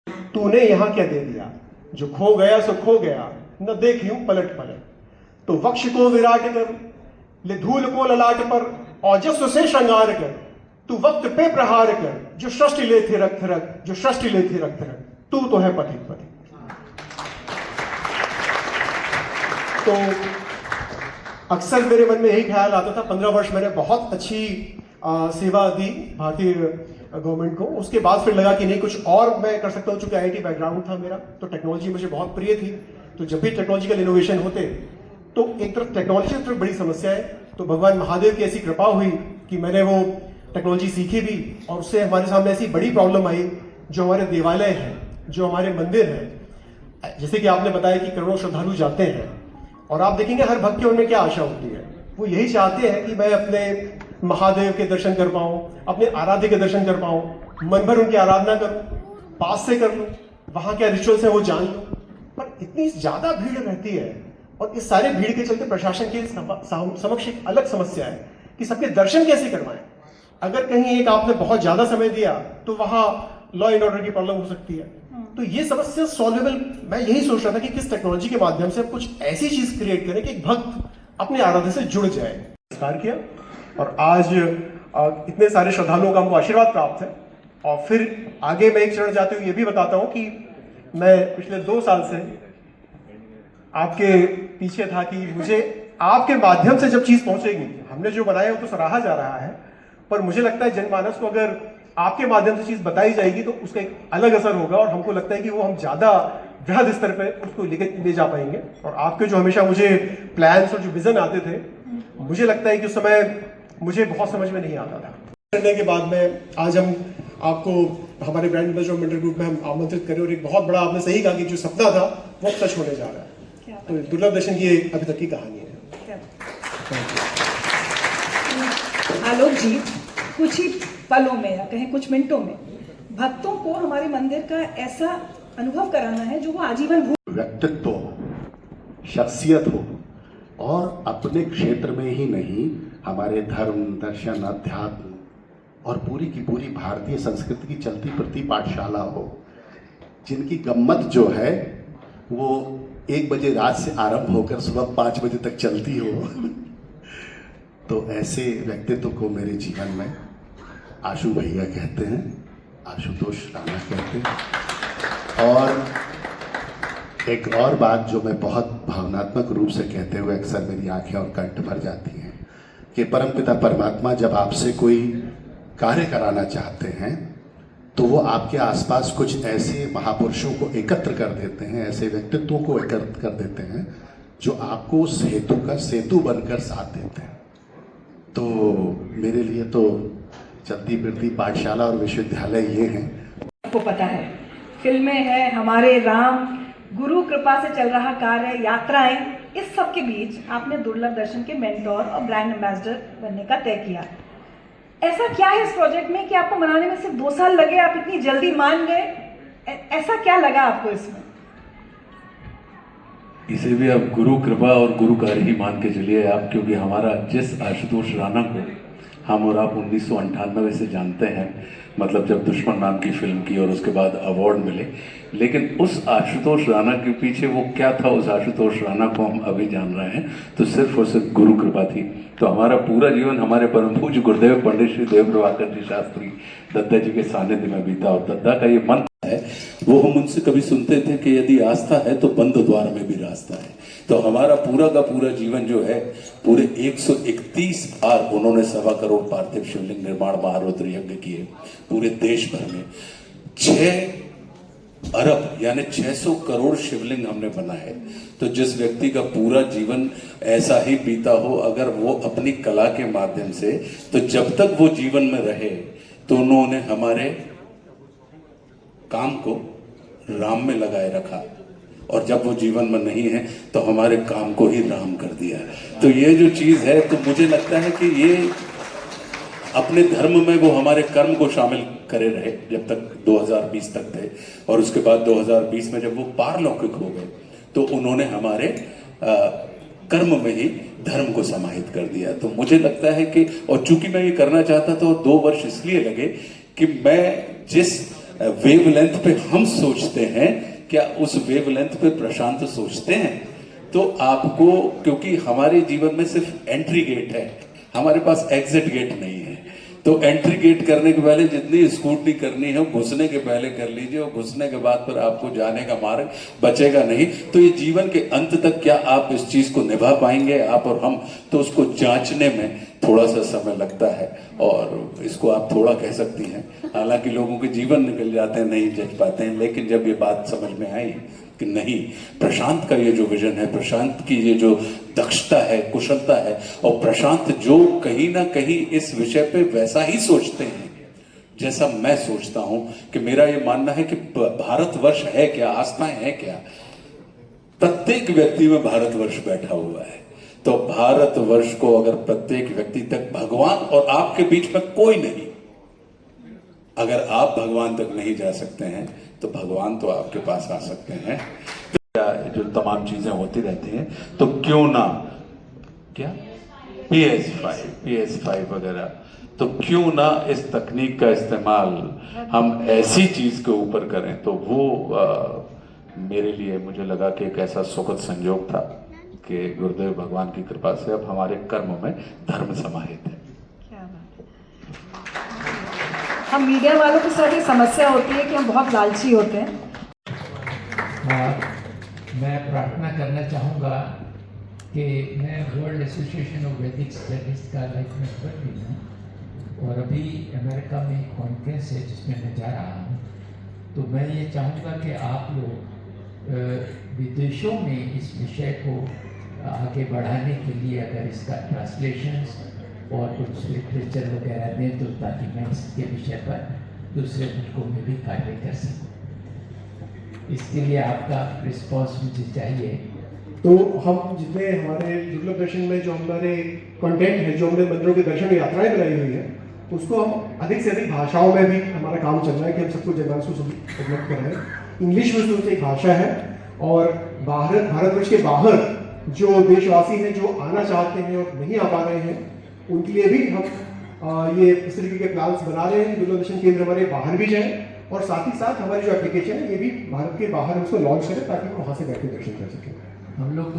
तूने यहाँ क्या दे दिया, जो खो गया सो खो गया, न देख यूं पलट पलट। तो वक्ष को विराट कर, ले धूल को ललाट पर, औजस्व से श्रृंगार कर। तू वक्त पे प्रहार कर, जो सृष्टि ले थे रक्त रक्त, जो सृष्टि ले थे रक्त रक्त। तू तो है पथिक पथिक। तो अक्सर मेरे मन में यही ख्याल आता था। 15 वर्ष मैंने बहुत अच्छी सेवा दी भारतीय गवर्नमेंट को। उसके बाद फिर लगा कि नहीं, कुछ और मैं कर सकता हूँ। चूंकि आईआईटी बैकग्राउंड था मेरा, तो टेक्नोलॉजी मुझे बहुत प्रिय थी। तो जब भी टेक्नोलॉजिकल इनोवेशन होते, तो एक तरफ टेक्नोलॉजी की तरफ बड़ी समस्या है, तो भगवान महादेव की ऐसी कृपा हुई कि मैंने वो टेक्नोलॉजी सीखी भी, और उससे हमारे सामने ऐसी बड़ी प्रॉब्लम आई, जो हमारे देवालय हैं, जो हमारे मंदिर हैं। जैसे कि आपने बताया कि करोड़ों श्रद्धालु जाते हैं, और आप देखेंगे हर भक्त के उनमें क्या आशा होती है। वो यही चाहते हैं कि मैं अपने महादेव के दर्शन कर पाऊं, अपने आराध्य के दर्शन कर पाऊं, मन भर उनकी आराधना करूं, पास से कर लूं, वहां क्या रिचुअल्स है वो जान लूं। पर इतनी ज्यादा भीड़ रहती है, और इस सारे भीड़ के चलते प्रशासन के समक्ष एक अलग समस्या है कि सबके दर्शन कैसे करवाएं। अगर कहीं एक आपने बहुत ज्यादा समय दिया, तो वहां लॉ एंड ऑर्डर की प्रॉब्लम हो सकती है। तो ये समस्या सॉल्वेबल, मैं यही सोच रहा था कि किस टेक्नोलॉजी के माध्यम से कुछ ऐसी चीज क्रिएट करें कि एक भक्त अपने आराध्य से जुड़ जाए। नमस्कार किया, और आज इतने सारे श्रद्धालुओं का हमको आशीर्वाद प्राप्त है। और फिर आगे मैं एक चरण जाते हुए ये भी बताता हूं कि मैं पिछले 2 साल से आपके पीछे था कि मुझे आपके माध्यम से जब चीज पहुंचेगी, हमने जो बनाया वो तो सराहा जा रहा है, पर मुझे लगता है जनमानस को अगर आपके माध्यम से चीज बताई जाएगी तो उसका एक अलग असर होगा, और हमको लगता है कि वो हम ज्यादा वृहद स्तर पे उसको ले जा पाएंगे। और आपके जो हमेशा मुझे प्लान्स और जो विजन आते थे, मुझे लगता है कि उस समय मुझे बहुत समझ में नहीं आता था। करने के बाद में आज हम आपको हमारे ब्रांड एम्बेसडर मेंटर ग्रुप में हम आमंत्रित करें, और एक बहुत बड़ा, आपने सही कहा कि जो सपना था वो सच होने जा रहा है। तो दुर्लभ दर्शन की अभी तक की कहानी है। आलोक जी, कुछ ही पलों में या कहें कुछ मिनटों में भक्तों को हमारे मंदिर का ऐसा अनुभव कराना है जो वो आजीवन भूल। व्यक्तित्व हो, शख्सियत हो, और अपने क्षेत्र में ही नहीं, हमारे धर्म, दर्शन, अध्यात्म और पूरी की पूरी भारतीय संस्कृति की चलती फिरती पाठशाला हो, जिनकी गम्मत जो है वो 1 बजे रात से आरंभ होकर सुबह 5 बजे तक चलती हो। तो ऐसे व्यक्तित्व को मेरे जीवन में आशु भैया कहते हैं, आशुतोष राणा कहते हैं। और एक और बात जो मैं बहुत भावनात्मक रूप से कहते हुए अक्सर मेरी आंखें और कंठ भर जाती हैं, कि परमपिता परमात्मा जब आपसे कोई कार्य कराना चाहते हैं, तो वो आपके आसपास कुछ ऐसे महापुरुषों को एकत्र कर देते हैं, ऐसे व्यक्तित्वों को एकत्र कर देते हैं, जो आपको उस हेतु का सेतु बनकर साथ देते हैं। तो मेरे लिए तो चलती फिरती पाठशाला और विश्वविद्यालय ये हैं। आपको पता है, फिल्में हैं, हमारे राम, गुरु कृपा से चल रहा कार्य, यात्राएं, इस सब के बीच आपने दुर्लभ दर्शन के मेंटोर और ब्रांड एम्बेसडर बनने का तय किया। ऐसा क्या है इस प्रोजेक्ट में कि आपको मनाने में सिर्फ 2 साल लगे, आप इतनी जल्दी मान गए? ऐसा क्या लगा आपको इसमें? इसे भी आप गुरु कृपा और गुरु कार्य ही मान के चलिए आप, क्योंकि हमारा जिस आशुतोष राणा को हम और आप 1998 से जानते हैं, मतलब जब दुश्मन नाम की फिल्म की और उसके बाद अवार्ड मिले, लेकिन उस आशुतोष राणा के पीछे वो क्या था, उस आशुतोष राणा को हम अभी जान रहे हैं, तो सिर्फ और सिर्फ गुरु कृपा थी। तो हमारा पूरा जीवन हमारे परम पूज्य गुरुदेव पंडित श्री देव प्रभाकर जी शास्त्री दद्दा जी के सानिध्य में बीता। और दद्दा का ये मंत्र है, वो हम उनसे कभी सुनते थे कि यदि आस्था है तो बंद द्वार में भी रास्ता है। तो हमारा पूरा का पूरा जीवन जो है, पूरे 131 बार उन्होंने 1.25 करोड़ पार्थिव शिवलिंग निर्माण महारुद्र यज्ञ किए पूरे देश भर में। 6 अरब यानी 600 करोड़ शिवलिंग हमने बनाए। तो जिस व्यक्ति का पूरा जीवन ऐसा ही बीता हो, अगर वो अपनी कला के माध्यम से, तो जब तक वो जीवन में रहे, तो उन्होंने हमारे काम को राम में लगाए रखा, और जब वो जीवन में नहीं है तो हमारे काम को ही राम कर दिया। तो ये जो चीज है, तो मुझे लगता है कि ये अपने धर्म में वो हमारे कर्म को शामिल करे रहे जब तक 2020 तक थे, और उसके बाद 2020 में जब वो पारलौकिक हो गए, तो उन्होंने हमारे कर्म में ही धर्म को समाहित कर दिया। तो मुझे लगता है कि, और चूंकि मैं ये करना चाहता था, तो 2 वर्ष इसलिए लगे कि मैं जिस वेवलेंथ पे हम सोचते हैं, क्या उस वेवलेंथ पे प्रशांत सोचते हैं? तो आपको, क्योंकि हमारे जीवन में सिर्फ एंट्री गेट है, हमारे पास एग्जिट गेट नहीं है, तो एंट्री गेट करने के पहले जितनी स्कूटनी करनी है घुसने के पहले कर लीजिए, और घुसने के बाद पर आपको जाने का मार्ग बचेगा नहीं। तो ये जीवन के अंत तक क्या आप इस चीज को निभा पाएंगे, आप और हम? तो उसको जांचने में थोड़ा सा समय लगता है, और इसको आप थोड़ा कह सकती हैं। हालांकि लोगों के जीवन निकल जाते हैं, नहीं जज पाते हैं, लेकिन जब ये बात समझ में आई कि नहीं, प्रशांत का ये जो विजन है, प्रशांत की ये जो दक्षता है, कुशलता है, और प्रशांत जो कहीं ना कहीं इस विषय पे वैसा ही सोचते हैं जैसा मैं सोचता हूं, कि मेरा ये मानना है कि भारतवर्ष है क्या, आस्थाएं है क्या, प्रत्येक व्यक्ति में भारतवर्ष बैठा हुआ है। तो भारतवर्ष को अगर प्रत्येक व्यक्ति तक भगवान, और आपके बीच में कोई नहीं, अगर आप भगवान तक नहीं जा सकते हैं तो भगवान तो आपके पास आ सकते हैं। जो तमाम चीजें होती रहती हैं, तो क्यों ना, क्या PS5 वगैरह, तो क्यों ना इस तकनीक का इस्तेमाल हम ऐसी चीज के ऊपर करें। तो वो मेरे लिए, मुझे लगा कि एक ऐसा सुखद संयोग था कि गुरुदेव भगवान की कृपा से अब हमारे कर्म में धर्म समाहित है। क्या बात है। हम मीडिया वालों के साथ ये समस्या होती है कि हम बहुत लालची होते हैं। मैं प्रार्थना करना चाहूँगा कि मैं वर्ल्ड एसोसिएशन ऑफ वैदिक स्टडीज़ का लाइफ मेंबर भी हूँ, और अभी अमेरिका में एक कॉन्फ्रेंस है जिसमें मैं जा रहा हूँ। तो मैं ये चाहूँगा कि आप लोग विदेशों में इस विषय को आगे बढ़ाने के लिए अगर इसका ट्रांसलेशंस और कुछ लिटरेचर वगैरह दें, तो ताकि मैं इसके विषय पर दूसरे मुल्कों में भी कार्य कर सकूँ। इसके लिए आपका रिस्पॉन्स मुझे चाहिए। तो हम जितने हमारे दुर्लभ दर्शन में जो हमारे कंटेंट है, जो हमने मंदिरों के दर्शन यात्राएं बनाई हुई है, उसको हम अधिक से अधिक भाषाओं में भी हमारा काम चल रहा है कि हम सबको जनमानस को उपलब्ध कराएं। इंग्लिश में तो एक भाषा है, और भारतवर्ष के बाहर जो देशवासी हैं जो आना चाहते हैं और नहीं आ पा रहे हैं, उनके लिए भी हम ये इस तरीके के प्लान्स बना रहे हैं। दुर्लभ दर्शन केंद्र हमारे बाहर भी जाएं, और साथ ही साथ हमारी जो एप्लीकेशन है ये भी भारत के बाहर उसको लॉन्च करें, ताकि वो वहाँ से बैठ के दर्शन कर सकें। हम लोग